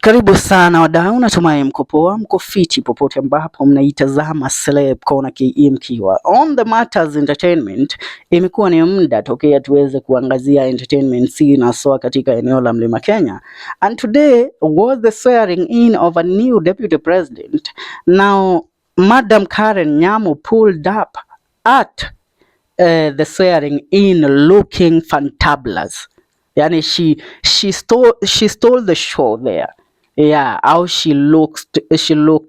Karibu sana wadau, natumai mko poa, mko fiti popote ambapo mnaitazama Celeb Corner KE mkiwa on the matters entertainment. Imekuwa ni muda tokea tuweze kuangazia entertainment scene haswa katika eneo la Mlima Kenya, and today was the swearing in of a new deputy president. Now Madam Karen Nyamu pulled up at the swearing in looking fantabulous. Yani she stole the show there. Yeah, how she looked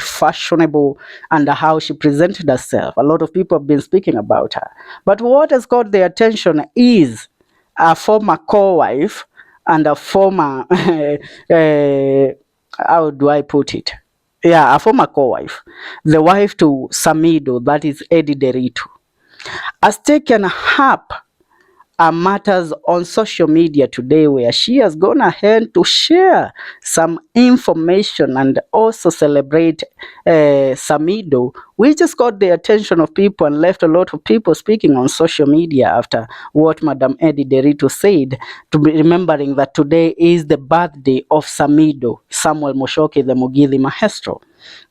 fashionable, and how she presented herself. A lot of people have been speaking about her. But what has caught their attention is a former co-wife and a former how do I put it? Yeah, a former co-wife, the wife to Samido, that is Edday Nderitu, has taken up matters on social media today, where she has gone ahead to share some information and also celebrate Samido, which has got the attention of people and left a lot of people speaking on social media after what Madam Edday Nderitu said, to be remembering that today is the birthday of Samido, Samuel Moshoki, the Mugithi maestro.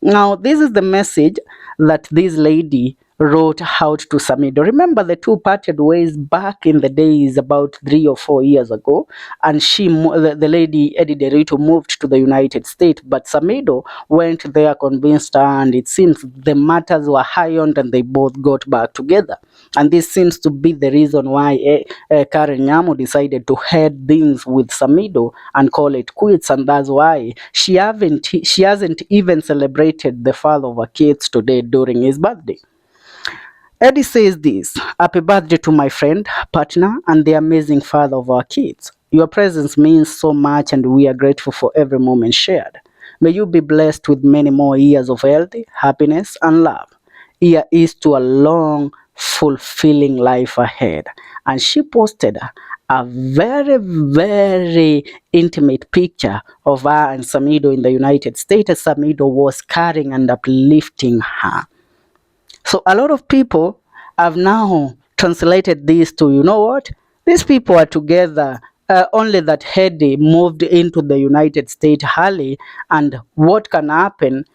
Now, this is the message that this lady wrote out to Samido. Remember, the two parted ways back in the days about 3 or 4 years ago, and the lady Edday Nderitu moved to the United States, but Samido went there, convinced her, and it seems the matters were ironed and they both got back together. And this seems to be the reason why Karen Nyamu decided to head things with Samido and call it quits, and that's why she hasn't even celebrated the father of her kids today during his birthday. Edday says this: "Happy birthday to my friend, partner, and the amazing father of our kids. Your presence means so much, and we are grateful for every moment shared. May you be blessed with many more years of health, happiness, and love. Here is to a long, fulfilling life ahead." And she posted a very, very intimate picture of her and Samido in the United States, as Samido was carrying and uplifting her. So a lot of people have now translated this to, you know what, these people are together, only that Edday moved into the United States early, and what can happen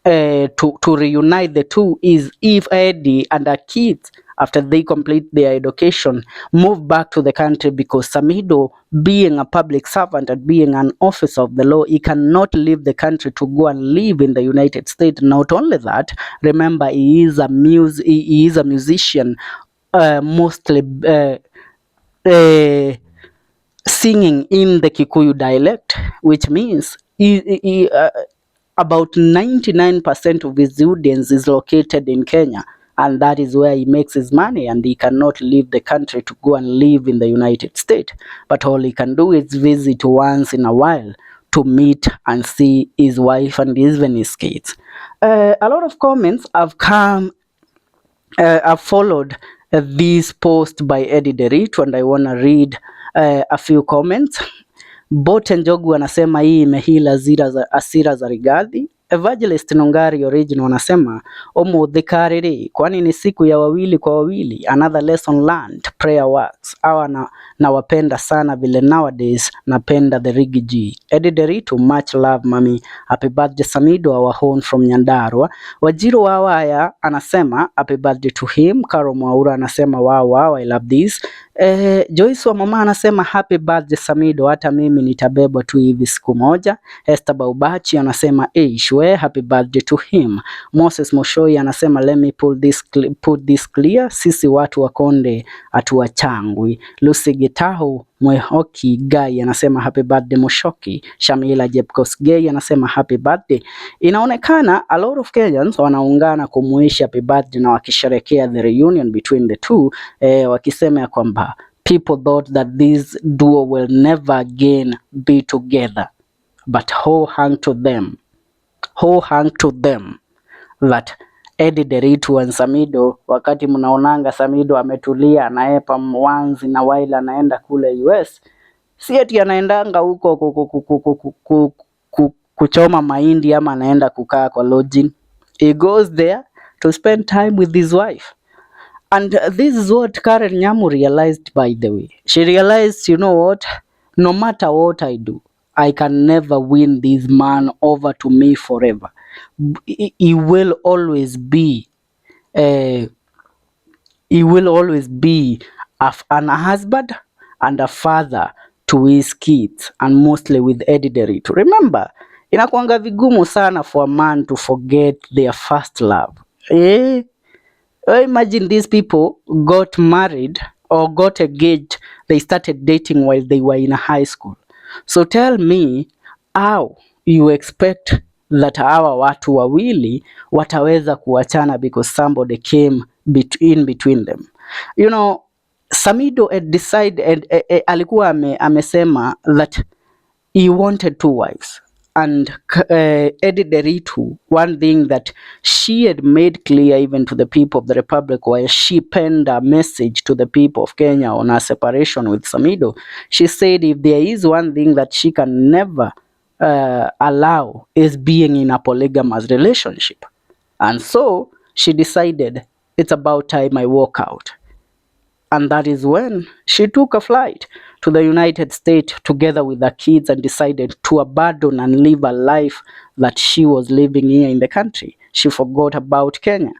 to reunite the two is if Edday and her kids, after they complete their education, move back to the country, because Samido, being a public servant and being an officer of the law, he cannot leave the country to go and live in the United States. Not only that, remember, he is a musician, mostly singing in the Kikuyu dialect, which means about 99% of his audience is located in Kenya, and that is where he makes his money, and he cannot leave the country to go and live in the United States. But all he can do is visit once in a while to meet and see his wife and even his kids. A lot of comments have come, have followed this post by Edday Nderitu, and I want to read a few comments. Bote Njogu anasema hii imehila asira za Rigathi. Evangelist Nongari Original anasema omudhikariri, kwani ni siku ya wawili kwa wawili. Another lesson learned, prayer works. Hawa nawapenda sana vile nowadays napenda the Rigi G. Edday Nderitu, much love mami. Happy birthday Samido, our home from Nyandarua. Wajiro Wawaya anasema happy birthday to him. Karo Mwaura anasema wow, I love this. Joyce wa mama anasema happy birthday Samido, hata mimi nitabebwa tu hivi siku moja. Esther Baubachi anasema shwe, happy birthday to him. Moses Moshoi anasema let me put this clear, sisi watu wa Konde hatuwachangwi. Lucy Gitahu Mwehoki Gai anasema happy birthday Moshoki. Shamila Jepkosgei anasema happy birthday. Inaonekana a lot of Kenyans wanaungana kumuishi happy birthday na wakisherekea the reunion between the two, wakisema ya kwamba people thought that this duo will never again be together, but who hung to them that Edday Nderitu and Samido, wakati mnaonanga Samido ametulia anaepa mwanzi na while anaenda kule US, si eti anaendanga huko kuchoma mahindi ama anaenda kukaa kwa lodging. He goes there to spend time with his wife. And this is what Karen Nyamu realized, by the way. She realized, you know what, no matter what I do, I can never win this man over to me forever. He will always be uh, an husband and a father to his kids, and mostly with Edday Nderitu. Remember, inakuanga vigumu sana for a man to forget their first love. Imagine these people got married or got engaged, they started dating while they were in high school. So tell me how you expect that hawa watu wawili wataweza kuachana because somebody came in between them. You know, Samido had decided, alikuwa amesema that he wanted two wives. And Edday Nderitu, one thing that she had made clear even to the people of the Republic, while she penned a message to the people of Kenya on her separation with Samido, she said if there is one thing that she can never allow is being in a polygamous relationship. And so she decided, it's about time I walk out. And that is when she took a flight to the United States together with her kids and decided to abandon and live a life that she was living here in the country. She forgot about Kenya.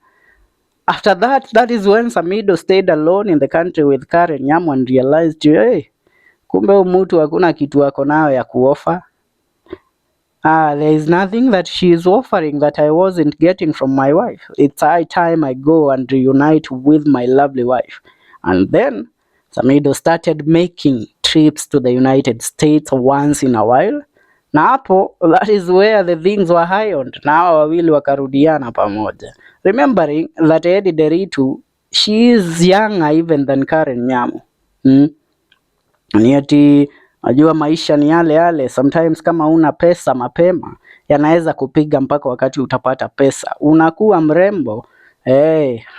After that, that is when Samido stayed alone in the country with Karen Nyamu and realized, hey, kumbe umutu hakuna kitu ako nayo ya kuofa. There is nothing that she is offering that I wasn't getting from my wife. It's high time I go and reunite with my lovely wife. And then Samido started making trips to the United States once in a while. Na hapo, that is where the things were high-on. Na hawa wawili wakarudiana pamoja. Remembering that Edday Nderitu, she is younger even than Karen Nyamu. Ni ati najua maisha ni yale yale. Sometimes kama una pesa mapema, yanaweza kupiga mpaka wakati utapata pesa unakuwa mrembo.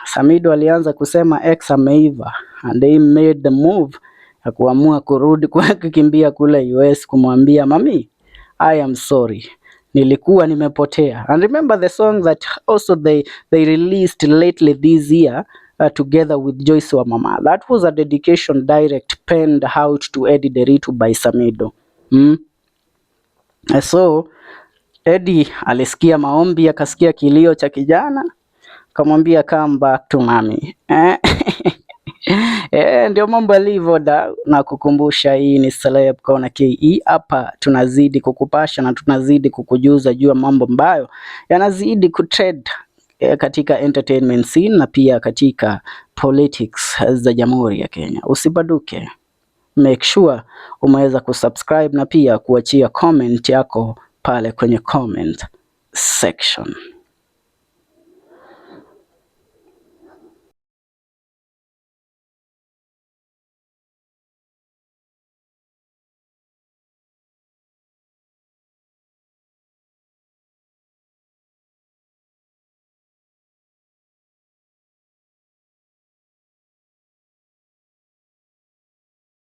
Samido alianza kusema ex ameiva, and they made the move ya kuamua kurudi kukimbia kule US kumwambia mami, I am sorry, nilikuwa nimepotea. And remember the song that also they released lately this year together with Joyce wa Mama. That was a dedication direct penned out to Edday Nderitu by Samido. So Eddy alisikia maombi, akasikia kilio cha kijana, kamwambia come back to mommy. Ndio mambo yalivyo na kukumbusha, hii ni Celeb Corner KE. Hapa tunazidi kukupasha na tunazidi kukujuza juu ya mambo ambayo yanazidi kutrend katika entertainment scene na pia katika politics za Jamhuri ya Kenya. Usibaduke. Make sure umeweza kusubscribe na pia kuachia comment yako pale kwenye comment section.